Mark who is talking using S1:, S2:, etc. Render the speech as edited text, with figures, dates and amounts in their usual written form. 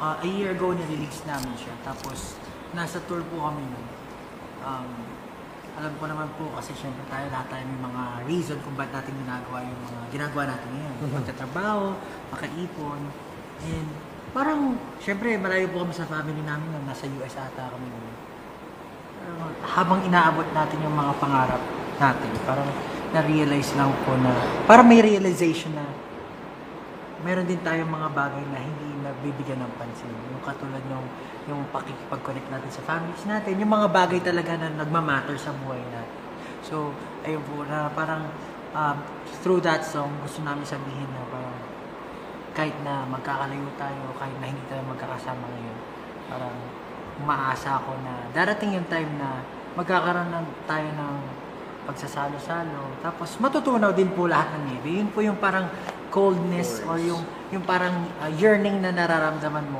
S1: A year ago na-release namin siya. Tapos, nasa tour po kami nun. Alam ko naman po kasi syempre lahat tayo may mga reason kung ba't natin ginagawa yung mga ginagawa natin ngayon. Magtatrabaho, makaipon, and parang syempre malayo po kami sa family namin nung nasa US ata kami nun. Habang inaabot natin yung mga pangarap natin, parang na-realize lang po na, parang may realization na meron din tayong mga bagay na hindi nabibigyan ng pansin. Yung katulad ng yung pakikipag-connect natin sa families natin, yung mga bagay talaga na nagmamatter sa buhay natin. So, ayun po, na parang through that song, gusto namin sabihin na parang kahit na magkakalayo tayo, kahit na hindi tayo magkakasama ngayon, parang umaasa ako na darating yung time na magkakaroon tayo ng pagsasalo-salo. Tapos matutunaw din po lahat ng nebe. Yun po yung parang coldness or yung parang yearning na nararamdaman mo